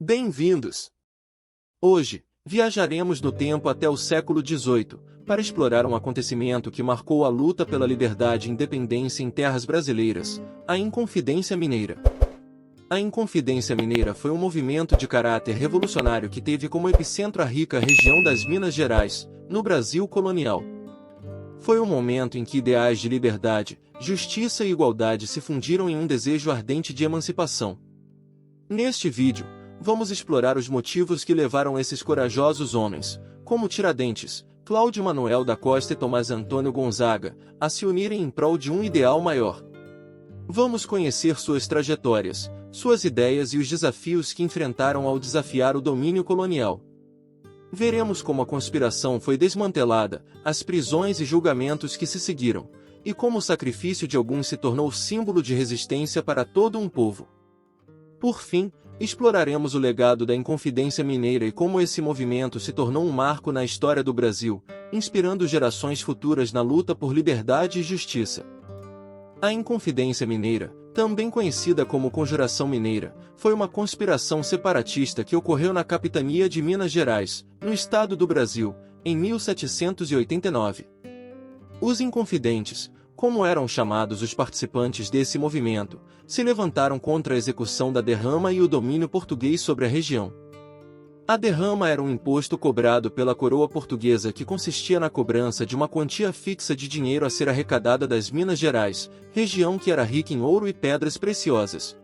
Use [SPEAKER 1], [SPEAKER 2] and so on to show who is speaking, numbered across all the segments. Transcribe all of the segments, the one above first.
[SPEAKER 1] Bem-vindos! Hoje, viajaremos no tempo até o século XVIII, para explorar um acontecimento que marcou a luta pela liberdade e independência em terras brasileiras, a Inconfidência Mineira. A Inconfidência Mineira foi um movimento de caráter revolucionário que teve como epicentro a rica região das Minas Gerais, no Brasil colonial. Foi um momento em que ideais de liberdade, justiça e igualdade se fundiram em um desejo ardente de emancipação. Neste vídeo, vamos explorar os motivos que levaram esses corajosos homens, como Tiradentes, Cláudio Manuel da Costa e Tomás Antônio Gonzaga, a se unirem em prol de um ideal maior. Vamos conhecer suas trajetórias, suas ideias e os desafios que enfrentaram ao desafiar o domínio colonial. Veremos como a conspiração foi desmantelada, as prisões e julgamentos que se seguiram, e como o sacrifício de alguns se tornou símbolo de resistência para todo um povo. Por fim, exploraremos o legado da Inconfidência Mineira e como esse movimento se tornou um marco na história do Brasil, inspirando gerações futuras na luta por liberdade e justiça. A Inconfidência Mineira, também conhecida como Conjuração Mineira, foi uma conspiração separatista que ocorreu na capitania de Minas Gerais, no estado do Brasil, em 1789. Os Inconfidentes, como eram chamados os participantes desse movimento, se levantaram contra a execução da derrama e o domínio português sobre a região. A derrama era um imposto cobrado pela coroa portuguesa que consistia na cobrança de uma quantia fixa de dinheiro a ser arrecadada das Minas Gerais, região que era rica em ouro e pedras preciosas.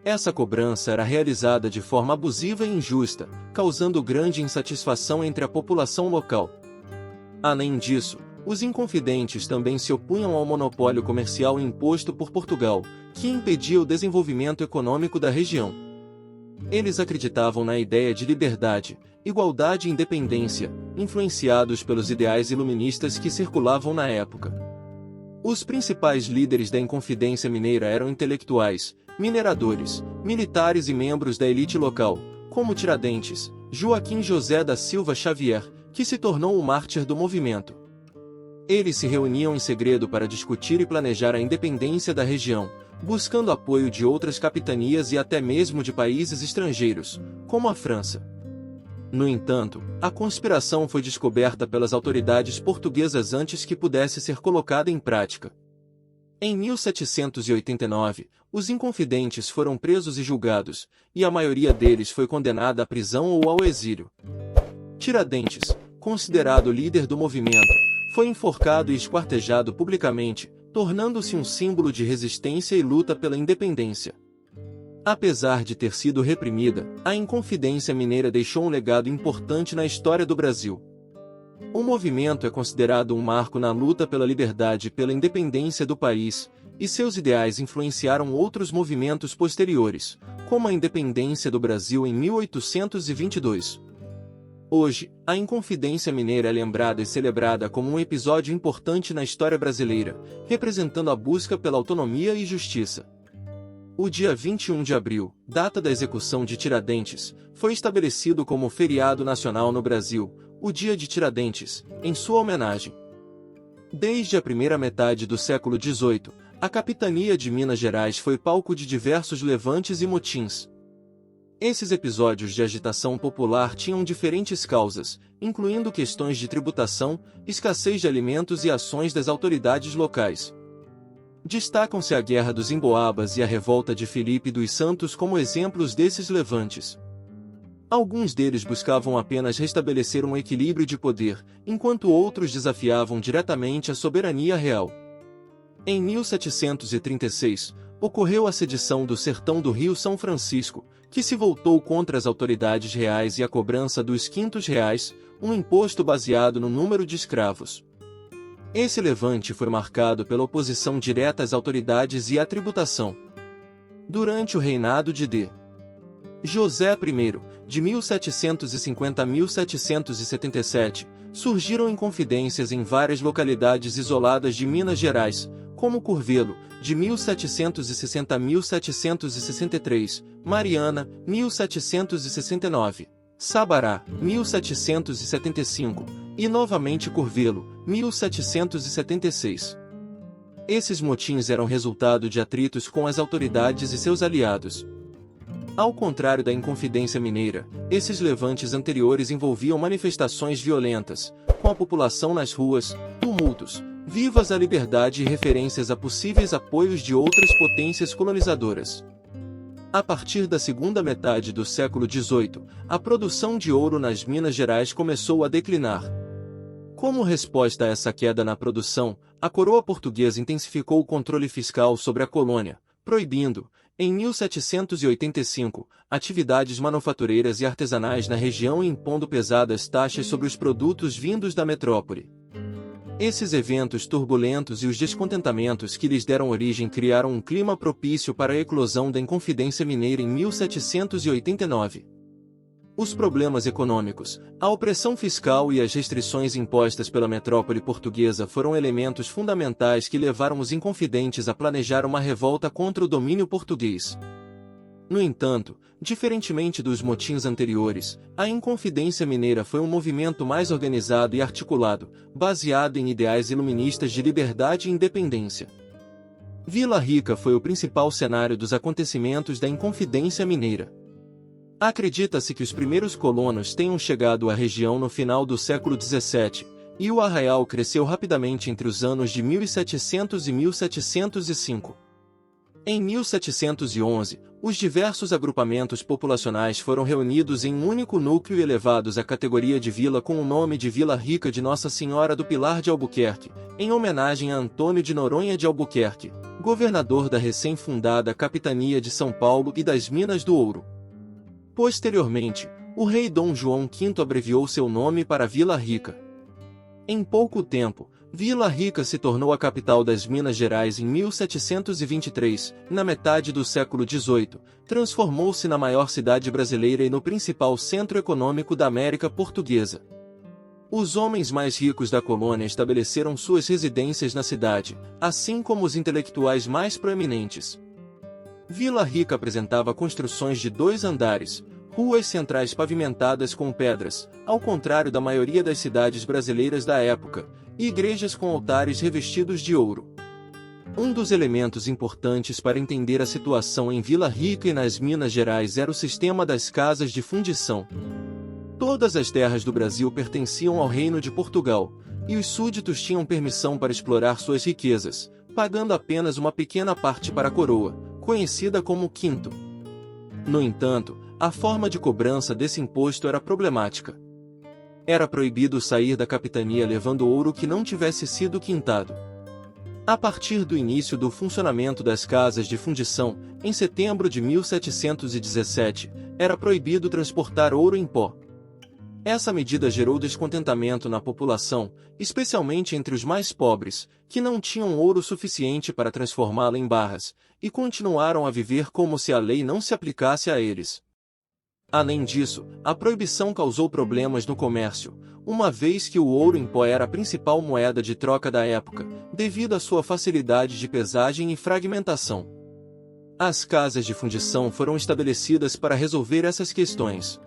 [SPEAKER 1] Essa cobrança era realizada de forma abusiva e injusta, causando grande insatisfação entre a população local. Além disso, os Inconfidentes também se opunham ao monopólio comercial imposto por Portugal, que impedia o desenvolvimento econômico da região. Eles acreditavam na ideia de liberdade, igualdade e independência, influenciados pelos ideais iluministas que circulavam na época. Os principais líderes da Inconfidência Mineira eram intelectuais, mineradores, militares e membros da elite local, como Tiradentes, Joaquim José da Silva Xavier, que se tornou o mártir do movimento. Eles se reuniam em segredo para discutir e planejar a independência da região, buscando apoio de outras capitanias e até mesmo de países estrangeiros, como a França. No entanto, a conspiração foi descoberta pelas autoridades portuguesas antes que pudesse ser colocada em prática. Em 1789, os Inconfidentes foram presos e julgados, e a maioria deles foi condenada à prisão ou ao exílio. Tiradentes, considerado líder do movimento, foi enforcado e esquartejado publicamente, tornando-se um símbolo de resistência e luta pela independência. Apesar de ter sido reprimida, a Inconfidência Mineira deixou um legado importante na história do Brasil. O movimento é considerado um marco na luta pela liberdade e pela independência do país, e seus ideais influenciaram outros movimentos posteriores, como a independência do Brasil em 1822. Hoje, a Inconfidência Mineira é lembrada e celebrada como um episódio importante na história brasileira, representando a busca pela autonomia e justiça. O dia 21 de abril, data da execução de Tiradentes, foi estabelecido como feriado nacional no Brasil, o Dia de Tiradentes, em sua homenagem. Desde a primeira metade do século XVIII, a capitania de Minas Gerais foi palco de diversos levantes e motins. Esses episódios de agitação popular tinham diferentes causas, incluindo questões de tributação, escassez de alimentos e ações das autoridades locais. Destacam-se a Guerra dos Emboabas e a Revolta de Filipe dos Santos como exemplos desses levantes. Alguns deles buscavam apenas restabelecer um equilíbrio de poder, enquanto outros desafiavam diretamente a soberania real. Em 1736, ocorreu a sedição do Sertão do Rio São Francisco, que se voltou contra as autoridades reais e a cobrança dos quintos reais, um imposto baseado no número de escravos. Esse levante foi marcado pela oposição direta às autoridades e à tributação. Durante o reinado de D. José I, de 1750 a 1777, surgiram inconfidências em várias localidades isoladas de Minas Gerais, como Curvelo, de 1760 a 1763, Mariana, 1769, Sabará, 1775, e novamente Curvelo, 1776. Esses motins eram resultado de atritos com as autoridades e seus aliados. Ao contrário da Inconfidência Mineira, esses levantes anteriores envolviam manifestações violentas, com a população nas ruas, tumultos, vivas à liberdade e referências a possíveis apoios de outras potências colonizadoras. A partir da segunda metade do século XVIII, a produção de ouro nas Minas Gerais começou a declinar. Como resposta a essa queda na produção, a coroa portuguesa intensificou o controle fiscal sobre a colônia, proibindo, em 1785, atividades manufatureiras e artesanais na região e impondo pesadas taxas sobre os produtos vindos da metrópole. Esses eventos turbulentos e os descontentamentos que lhes deram origem criaram um clima propício para a eclosão da Inconfidência Mineira em 1789. Os problemas econômicos, a opressão fiscal e as restrições impostas pela metrópole portuguesa foram elementos fundamentais que levaram os inconfidentes a planejar uma revolta contra o domínio português. No entanto, diferentemente dos motins anteriores, a Inconfidência Mineira foi um movimento mais organizado e articulado, baseado em ideais iluministas de liberdade e independência. Vila Rica foi o principal cenário dos acontecimentos da Inconfidência Mineira. Acredita-se que os primeiros colonos tenham chegado à região no final do século XVII, e o arraial cresceu rapidamente entre os anos de 1700 e 1705. Em 1711, os diversos agrupamentos populacionais foram reunidos em um único núcleo e elevados à categoria de vila com o nome de Vila Rica de Nossa Senhora do Pilar de Albuquerque, em homenagem a Antônio de Noronha de Albuquerque, governador da recém-fundada Capitania de São Paulo e das Minas do Ouro. Posteriormente, o rei Dom João V abreviou seu nome para Vila Rica. Em pouco tempo, Vila Rica se tornou a capital das Minas Gerais em 1723, na metade do século XVIII, transformou-se na maior cidade brasileira e no principal centro econômico da América Portuguesa. Os homens mais ricos da colônia estabeleceram suas residências na cidade, assim como os intelectuais mais proeminentes. Vila Rica apresentava construções de 2 andares, ruas centrais pavimentadas com pedras, ao contrário da maioria das cidades brasileiras da época, e igrejas com altares revestidos de ouro. Um dos elementos importantes para entender a situação em Vila Rica e nas Minas Gerais era o sistema das casas de fundição. Todas as terras do Brasil pertenciam ao Reino de Portugal, e os súditos tinham permissão para explorar suas riquezas, pagando apenas uma pequena parte para a coroa, conhecida como quinto. No entanto, a forma de cobrança desse imposto era problemática. Era proibido sair da capitania levando ouro que não tivesse sido quintado. A partir do início do funcionamento das casas de fundição, em setembro de 1717, era proibido transportar ouro em pó. Essa medida gerou descontentamento na população, especialmente entre os mais pobres, que não tinham ouro suficiente para transformá-lo em barras, e continuaram a viver como se a lei não se aplicasse a eles. Além disso, a proibição causou problemas no comércio, uma vez que o ouro em pó era a principal moeda de troca da época, devido à sua facilidade de pesagem e fragmentação. As casas de fundição foram estabelecidas para resolver essas questões.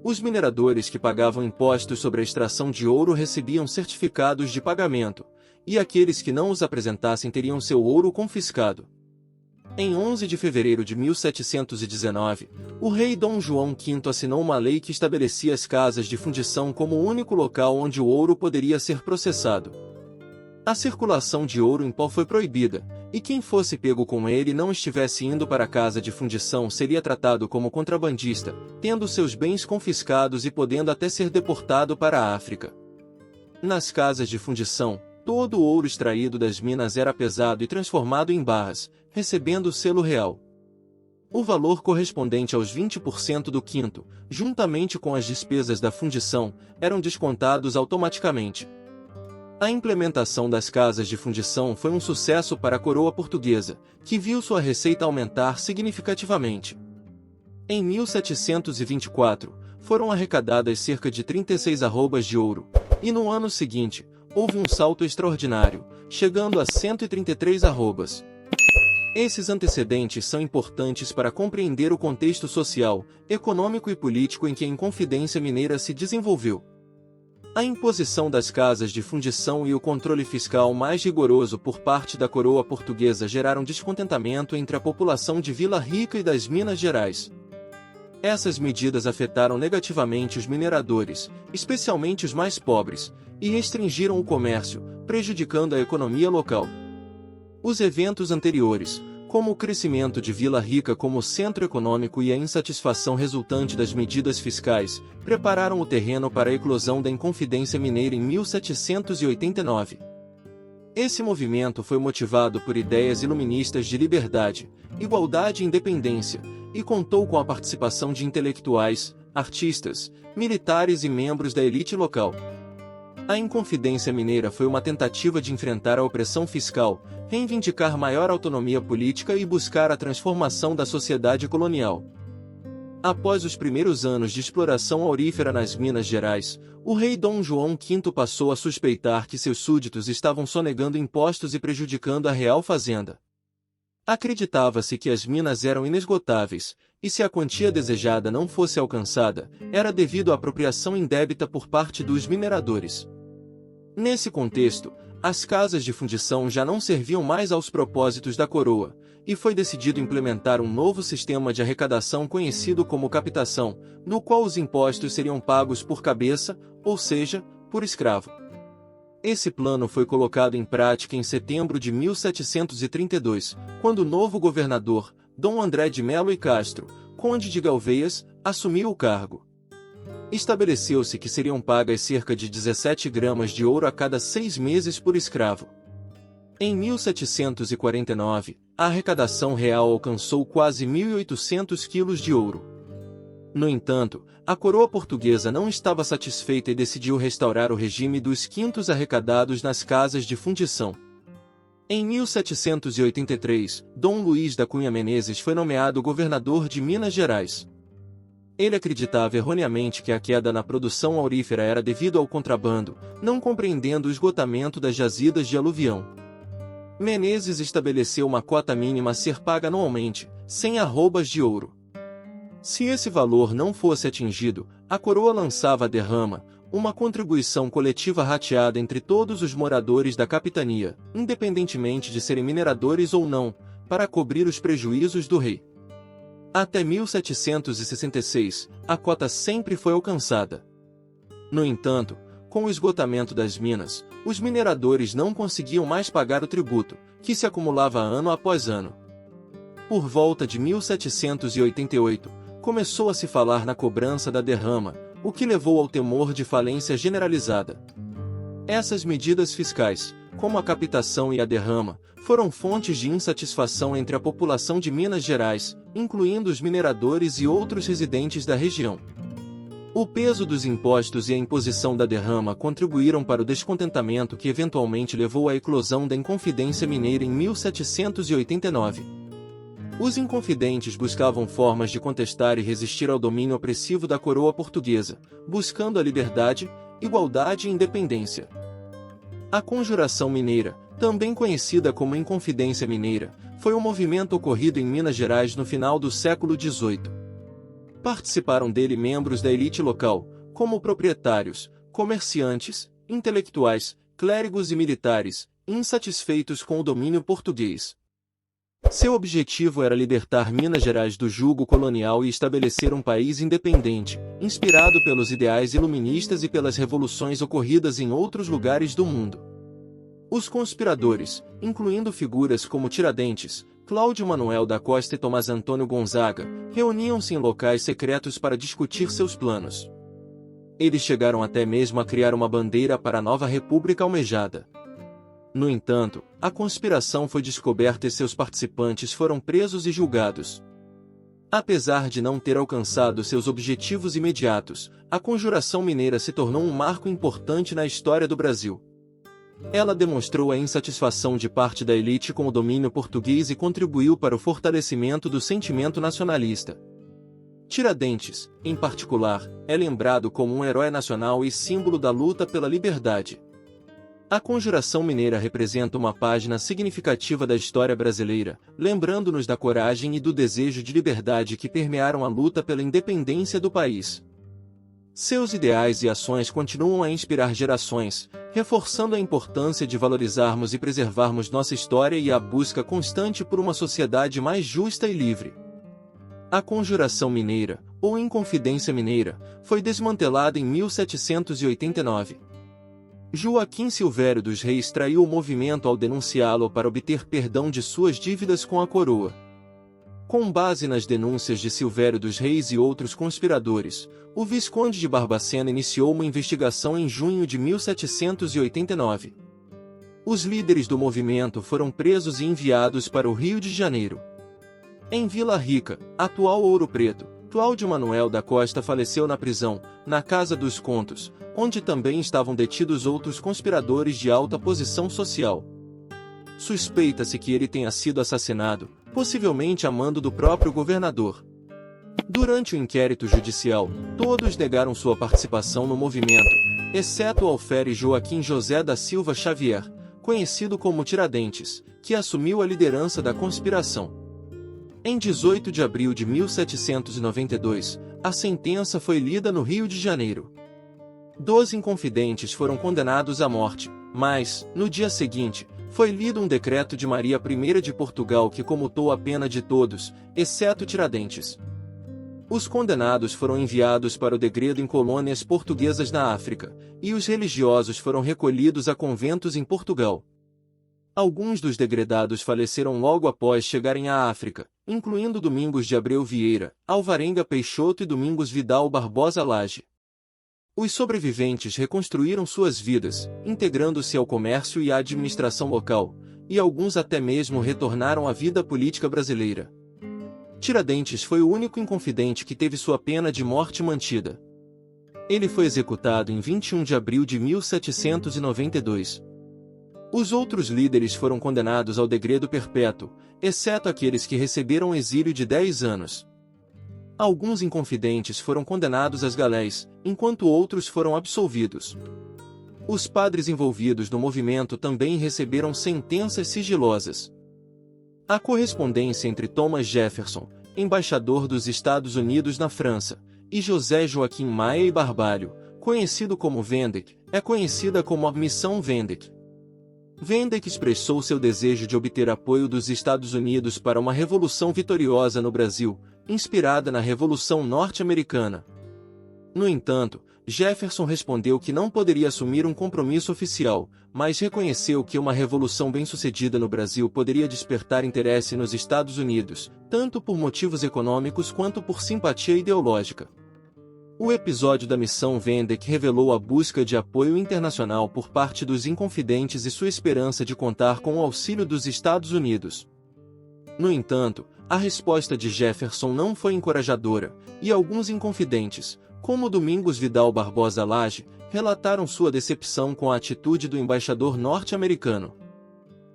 [SPEAKER 1] Os mineradores que pagavam impostos sobre a extração de ouro recebiam certificados de pagamento, e aqueles que não os apresentassem teriam seu ouro confiscado. Em 11 de fevereiro de 1719, o rei Dom João V assinou uma lei que estabelecia as casas de fundição como o único local onde o ouro poderia ser processado. A circulação de ouro em pó foi proibida, e quem fosse pego com ele e não estivesse indo para a casa de fundição seria tratado como contrabandista, tendo seus bens confiscados e podendo até ser deportado para a África. Nas casas de fundição, todo o ouro extraído das minas era pesado e transformado em barras, recebendo o selo real. O valor correspondente aos 20% do quinto, juntamente com as despesas da fundição, eram descontados automaticamente. A implementação das casas de fundição foi um sucesso para a coroa portuguesa, que viu sua receita aumentar significativamente. Em 1724, foram arrecadadas cerca de 36 arrobas de ouro, e no ano seguinte, houve um salto extraordinário, chegando a 133 arrobas. Esses antecedentes são importantes para compreender o contexto social, econômico e político em que a Inconfidência Mineira se desenvolveu. A imposição das casas de fundição e o controle fiscal mais rigoroso por parte da coroa portuguesa geraram descontentamento entre a população de Vila Rica e das Minas Gerais. Essas medidas afetaram negativamente os mineradores, especialmente os mais pobres, e restringiram o comércio, prejudicando a economia local. Os eventos anteriores, como o crescimento de Vila Rica como centro econômico e a insatisfação resultante das medidas fiscais, prepararam o terreno para a eclosão da Inconfidência Mineira em 1789. Esse movimento foi motivado por ideias iluministas de liberdade, igualdade e independência, e contou com a participação de intelectuais, artistas, militares e membros da elite local. A Inconfidência Mineira foi uma tentativa de enfrentar a opressão fiscal, reivindicar maior autonomia política e buscar a transformação da sociedade colonial. Após os primeiros anos de exploração aurífera nas Minas Gerais, o rei Dom João V passou a suspeitar que seus súditos estavam sonegando impostos e prejudicando a real fazenda. Acreditava-se que as minas eram inesgotáveis, e se a quantia desejada não fosse alcançada, era devido à apropriação indébita por parte dos mineradores. Nesse contexto, as casas de fundição já não serviam mais aos propósitos da coroa, e foi decidido implementar um novo sistema de arrecadação conhecido como captação, no qual os impostos seriam pagos por cabeça, ou seja, por escravo. Esse plano foi colocado em prática em setembro de 1732, quando o novo governador, Dom André de Melo e Castro, conde de Galveias, assumiu o cargo. Estabeleceu-se que seriam pagas cerca de 17 gramas de ouro a cada 6 meses por escravo. Em 1749, a arrecadação real alcançou quase 1.800 quilos de ouro. No entanto, a coroa portuguesa não estava satisfeita e decidiu restaurar o regime dos quintos arrecadados nas casas de fundição. Em 1783, Dom Luís da Cunha Menezes foi nomeado governador de Minas Gerais. Ele acreditava erroneamente que a queda na produção aurífera era devido ao contrabando, não compreendendo o esgotamento das jazidas de aluvião. Menezes estabeleceu uma cota mínima a ser paga anualmente, 100 arrobas de ouro. Se esse valor não fosse atingido, a coroa lançava a derrama, uma contribuição coletiva rateada entre todos os moradores da capitania, independentemente de serem mineradores ou não, para cobrir os prejuízos do rei. Até 1766, a cota sempre foi alcançada. No entanto, com o esgotamento das minas, os mineradores não conseguiam mais pagar o tributo, que se acumulava ano após ano. Por volta de 1788, começou a se falar na cobrança da derrama, o que levou ao temor de falência generalizada. Essas medidas fiscais, como a captação e a derrama, foram fontes de insatisfação entre a população de Minas Gerais, incluindo os mineradores e outros residentes da região. O peso dos impostos e a imposição da derrama contribuíram para o descontentamento que eventualmente levou à eclosão da Inconfidência Mineira em 1789. Os inconfidentes buscavam formas de contestar e resistir ao domínio opressivo da coroa portuguesa, buscando a liberdade, igualdade e independência. A Conjuração Mineira, também conhecida como Inconfidência Mineira, foi um movimento ocorrido em Minas Gerais no final do século XVIII. Participaram dele membros da elite local, como proprietários, comerciantes, intelectuais, clérigos e militares, insatisfeitos com o domínio português. Seu objetivo era libertar Minas Gerais do jugo colonial e estabelecer um país independente, inspirado pelos ideais iluministas e pelas revoluções ocorridas em outros lugares do mundo. Os conspiradores, incluindo figuras como Tiradentes, Cláudio Manuel da Costa e Tomás Antônio Gonzaga, reuniam-se em locais secretos para discutir seus planos. Eles chegaram até mesmo a criar uma bandeira para a nova república almejada. No entanto, a conspiração foi descoberta e seus participantes foram presos e julgados. Apesar de não ter alcançado seus objetivos imediatos, a Conjuração Mineira se tornou um marco importante na história do Brasil. Ela demonstrou a insatisfação de parte da elite com o domínio português e contribuiu para o fortalecimento do sentimento nacionalista. Tiradentes, em particular, é lembrado como um herói nacional e símbolo da luta pela liberdade. A Conjuração Mineira representa uma página significativa da história brasileira, lembrando-nos da coragem e do desejo de liberdade que permearam a luta pela independência do país. Seus ideais e ações continuam a inspirar gerações, reforçando a importância de valorizarmos e preservarmos nossa história e a busca constante por uma sociedade mais justa e livre. A Conjuração Mineira, ou Inconfidência Mineira, foi desmantelada em 1789. Joaquim Silvério dos Reis traiu o movimento ao denunciá-lo para obter perdão de suas dívidas com a coroa. Com base nas denúncias de Silvério dos Reis e outros conspiradores, o Visconde de Barbacena iniciou uma investigação em junho de 1789. Os líderes do movimento foram presos e enviados para o Rio de Janeiro. Em Vila Rica, atual Ouro Preto, Cláudio Manuel da Costa faleceu na prisão, na Casa dos Contos, onde também estavam detidos outros conspiradores de alta posição social. Suspeita-se que ele tenha sido assassinado, possivelmente a mando do próprio governador. Durante o inquérito judicial, todos negaram sua participação no movimento, exceto o alferes Joaquim José da Silva Xavier, conhecido como Tiradentes, que assumiu a liderança da conspiração. Em 18 de abril de 1792, a sentença foi lida no Rio de Janeiro. 12 inconfidentes foram condenados à morte, mas, no dia seguinte, foi lido um decreto de Maria I de Portugal que comutou a pena de todos, exceto Tiradentes. Os condenados foram enviados para o degredo em colônias portuguesas na África, e os religiosos foram recolhidos a conventos em Portugal. Alguns dos degredados faleceram logo após chegarem à África, incluindo Domingos de Abreu Vieira, Alvarenga Peixoto e Domingos Vidal Barbosa Lage. Os sobreviventes reconstruíram suas vidas, integrando-se ao comércio e à administração local, e alguns até mesmo retornaram à vida política brasileira. Tiradentes foi o único inconfidente que teve sua pena de morte mantida. Ele foi executado em 21 de abril de 1792. Os outros líderes foram condenados ao degredo perpétuo, exceto aqueles que receberam exílio de 10 anos. Alguns inconfidentes foram condenados às galés, enquanto outros foram absolvidos. Os padres envolvidos no movimento também receberam sentenças sigilosas. A correspondência entre Thomas Jefferson, embaixador dos Estados Unidos na França, e José Joaquim Maia e Barbalho, conhecido como Vendeque, é conhecida como a Missão Vendeque. Vendeque expressou seu desejo de obter apoio dos Estados Unidos para uma revolução vitoriosa no Brasil, inspirada na Revolução Norte-Americana. No entanto, Jefferson respondeu que não poderia assumir um compromisso oficial, mas reconheceu que uma revolução bem-sucedida no Brasil poderia despertar interesse nos Estados Unidos, tanto por motivos econômicos quanto por simpatia ideológica. O episódio da Missão Vendeque revelou a busca de apoio internacional por parte dos inconfidentes e sua esperança de contar com o auxílio dos Estados Unidos. No entanto, a resposta de Jefferson não foi encorajadora, e alguns inconfidentes, como Domingos Vidal Barbosa Lage, relataram sua decepção com a atitude do embaixador norte-americano.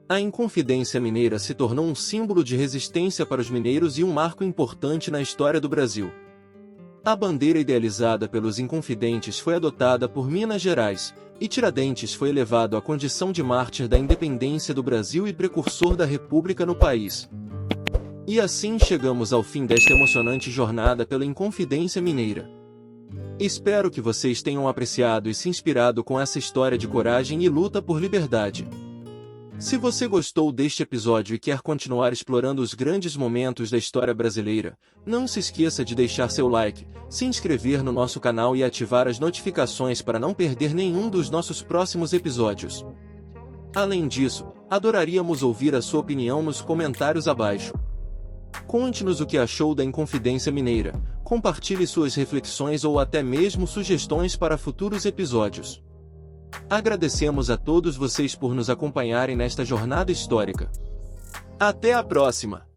[SPEAKER 1] A Inconfidência Mineira se tornou um símbolo de resistência para os mineiros e um marco importante na história do Brasil. A bandeira idealizada pelos Inconfidentes foi adotada por Minas Gerais, e Tiradentes foi elevado à condição de mártir da independência do Brasil e precursor da República no país. E assim chegamos ao fim desta emocionante jornada pela Inconfidência Mineira. Espero que vocês tenham apreciado e se inspirado com essa história de coragem e luta por liberdade. Se você gostou deste episódio e quer continuar explorando os grandes momentos da história brasileira, não se esqueça de deixar seu like, se inscrever no nosso canal e ativar as notificações para não perder nenhum dos nossos próximos episódios. Além disso, adoraríamos ouvir a sua opinião nos comentários abaixo. Conte-nos o que achou da Inconfidência Mineira, compartilhe suas reflexões ou até mesmo sugestões para futuros episódios. Agradecemos a todos vocês por nos acompanharem nesta jornada histórica. Até a próxima!